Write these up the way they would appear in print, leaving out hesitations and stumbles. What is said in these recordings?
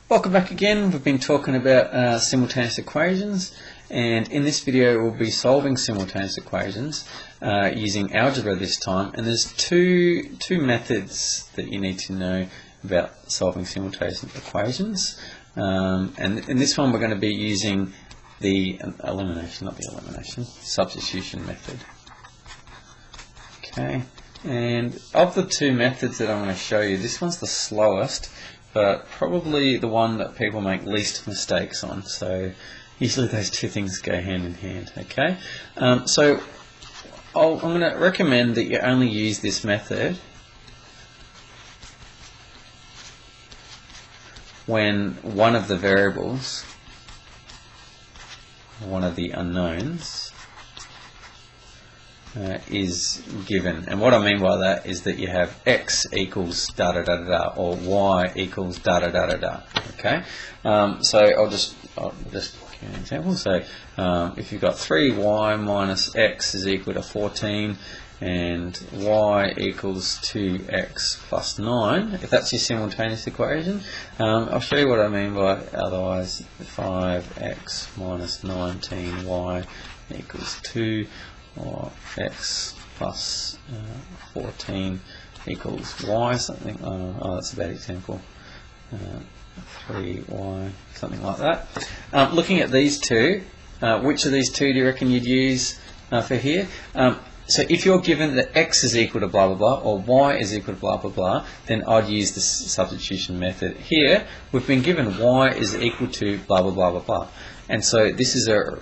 Welcome back again. We've been talking about simultaneous equations, and in this video we'll be solving simultaneous equations using algebra this time. And there's two methods that you need to know about solving simultaneous equations. And in this one we're going to be using the substitution method. Okay, and of the two methods that I'm going to show you, this one's the slowest, but probably the one that people make least mistakes on. So usually those two things go hand in hand. Okay, so I'm going to recommend that you only use this method when one of the variables, one of the unknowns, is given. And what I mean by that is that you have x equals da da da da da, or y equals da da da da da. Okay, so I'll just give you an example. So if you've got 3y minus x is equal to 14 and y equals 2x plus 9, if that's your simultaneous equation, I'll show you what I mean by otherwise. 5x minus 19y equals 2, or x plus 14 equals y something. Oh, that's a bad example. 3y, something like that. Looking at these two, which of these two do you reckon you'd use for here? So if you're given that x is equal to blah blah blah, or y is equal to blah blah blah, then I'd use the substitution method. Here we've been given y is equal to blah blah blah blah blah, and so this is a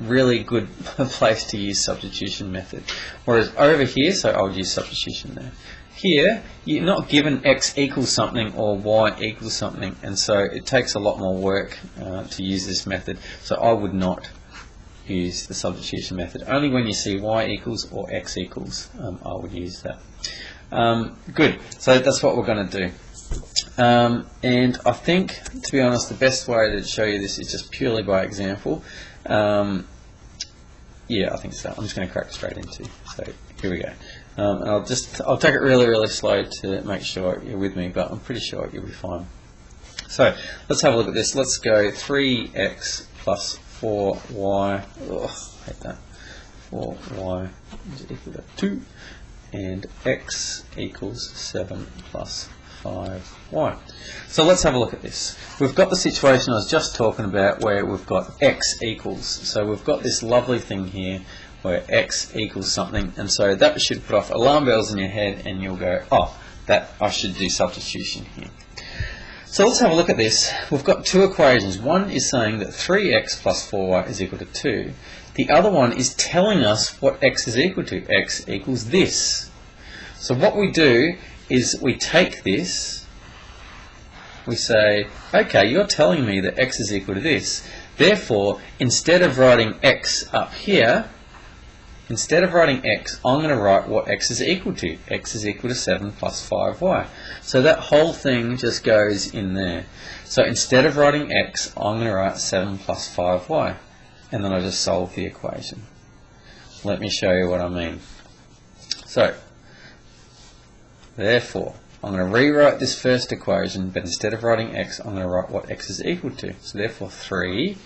really good place to use substitution method. Whereas over here, so I'll use substitution there. Here you're not given x equals something or y equals something, and so it takes a lot more work to use this method. So I would not use the substitution method. Only when you see y equals or x equals, I would use that. Good, so that's what we're going to do. And I think, to be honest, the best way to show you this is just purely by example. Yeah, I think so. I'm just going to crack straight into. So here we go. And I'll take it really slow to make sure you're with me, but I'm pretty sure you'll be fine. So let's have a look at this. Let's go 3x plus 4y, I hate that, 4y is equal to 2, and x equals 7 plus 5y. So let's have a look at this. We've got the situation I was just talking about where we've got x equals. So we've got this lovely thing here where x equals something, and so that should put off alarm bells in your head, and you'll go, oh, that I should do substitution here. So let's have a look at this. We've got two equations. One is saying that 3x plus 4y is equal to 2. The other one is telling us what x is equal to. X equals this. So what we do is we take this, we say, okay, you're telling me that x is equal to this. Therefore, instead of writing x up here, instead of writing x, I'm going to write what x is equal to. X is equal to 7 plus 5y. So that whole thing just goes in there. So instead of writing x, I'm going to write 7 plus 5y. And then I just solve the equation. Let me show you what I mean. So, therefore, I'm going to rewrite this first equation, but instead of writing x, I'm going to write what x is equal to. So therefore 3,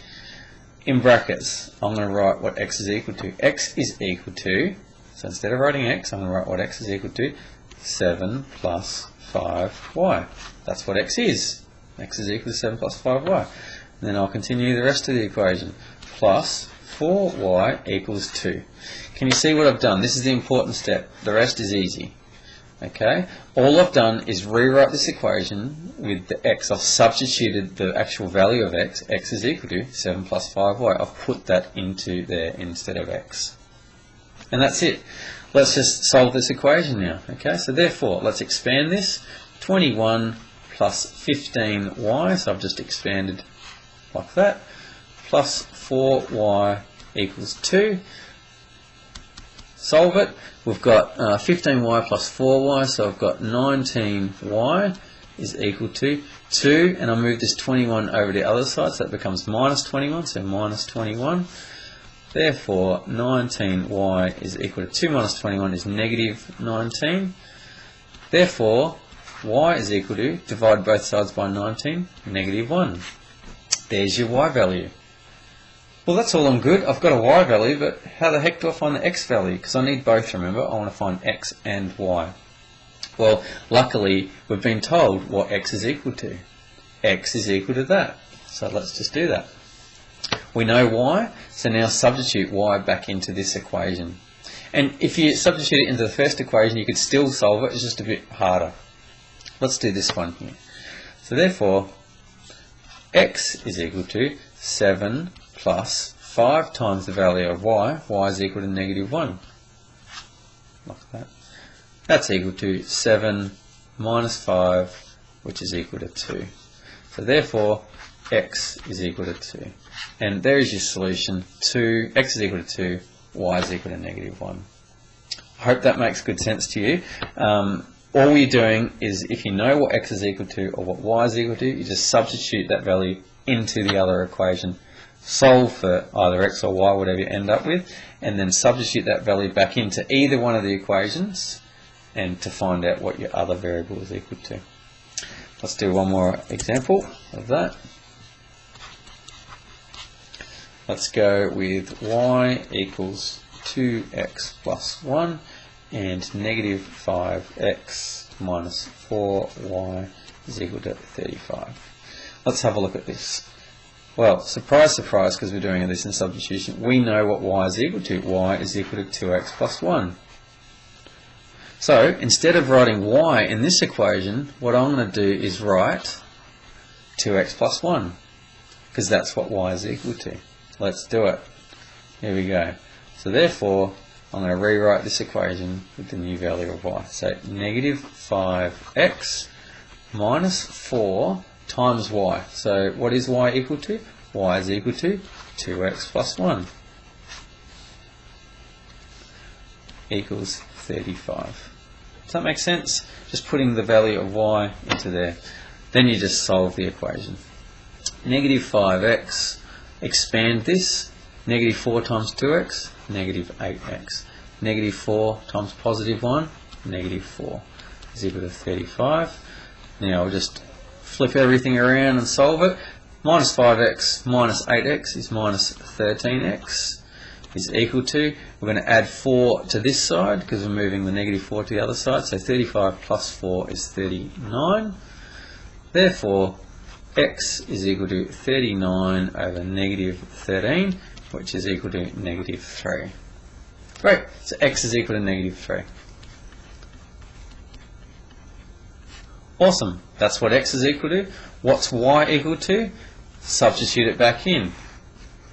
in brackets, I'm going to write what x is equal to. X is equal to, so instead of writing x, I'm going to write what x is equal to, 7 plus 5y. That's what x is. X is equal to 7 plus 5y. And then I'll continue the rest of the equation. Plus 4y equals 2. Can you see what I've done? This is the important step. The rest is easy. Okay, all I've done is rewrite this equation with the x. I've substituted the actual value of x. X is equal to 7 plus 5y. I've put that into there instead of x. And that's it. Let's just solve this equation now. Okay, so therefore, let's expand this. 21 plus 15y, so I've just expanded like that, plus 4y equals 2. Solve it. We've got 15y plus 4y, so I've got 19y is equal to 2, and I'll move this 21 over to the other side, so that becomes minus 21, so minus 21. Therefore, 19y is equal to 2 minus 21 is negative 19. Therefore, y is equal to, divide both sides by 19, -1. There's your y value. Well, that's all good. I've got a y value, but how the heck do I find the x value? Because I need both, remember. I want to find x and y. Well, luckily, we've been told what x is equal to. X is equal to that. So let's just do that. We know y, so now substitute y back into this equation. And if you substitute it into the first equation, you could still solve it. It's just a bit harder. Let's do this one here. So therefore, x is equal to 7 plus 5 times the value of y. Y is equal to -1. Like that. That's equal to 7 minus 5, which is equal to 2. So therefore, x is equal to 2. And there is your solution. X is equal to 2, y is equal to -1. I hope that makes good sense to you. All you're doing is, if you know what x is equal to or what y is equal to, you just substitute that value into the other equation. Solve for either x or y, whatever you end up with, and then substitute that value back into either one of the equations and to find out what your other variable is equal to. Let's do one more example of that. Let's go with y equals 2x plus 1 and -5x minus 4y is equal to 35. Let's have a look at this. Well, surprise, surprise, because we're doing this in substitution, we know what y is equal to. Y is equal to 2x plus 1. So, instead of writing y in this equation, what I'm going to do is write 2x plus 1, because that's what y is equal to. Let's do it. Here we go. So therefore, I'm going to rewrite this equation with the new value of y. So, -5x minus 4 times y. So what is y equal to? Y is equal to 2x plus 1 equals 35. Does that make sense? Just putting the value of y into there. Then you just solve the equation. -5x, expand this. -4 times 2x, -8x. -4 times +1, -4 is equal to 35. Now I'll just flip everything around and solve it. -5x minus 8x is minus 13x is equal to, we're going to add 4 to this side because we're moving the -4 to the other side, so 35 plus 4 is 39. Therefore, x is equal to 39 over -13, which is equal to -3. Great, so x is equal to -3. Awesome, that's what x is equal to. What's y equal to? Substitute it back in.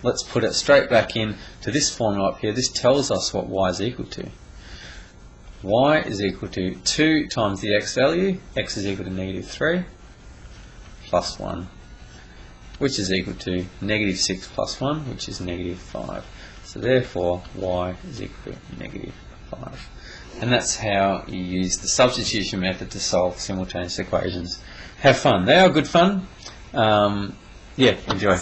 Let's put it straight back in to this formula up here. This tells us what y is equal to. Y is equal to 2 times the x value. X is equal to -3 plus 1, which is equal to -6 plus 1, which is -5. So therefore, y is equal to -5. And that's how you use the substitution method to solve simultaneous equations. Have fun. They are good fun. Yeah, enjoy.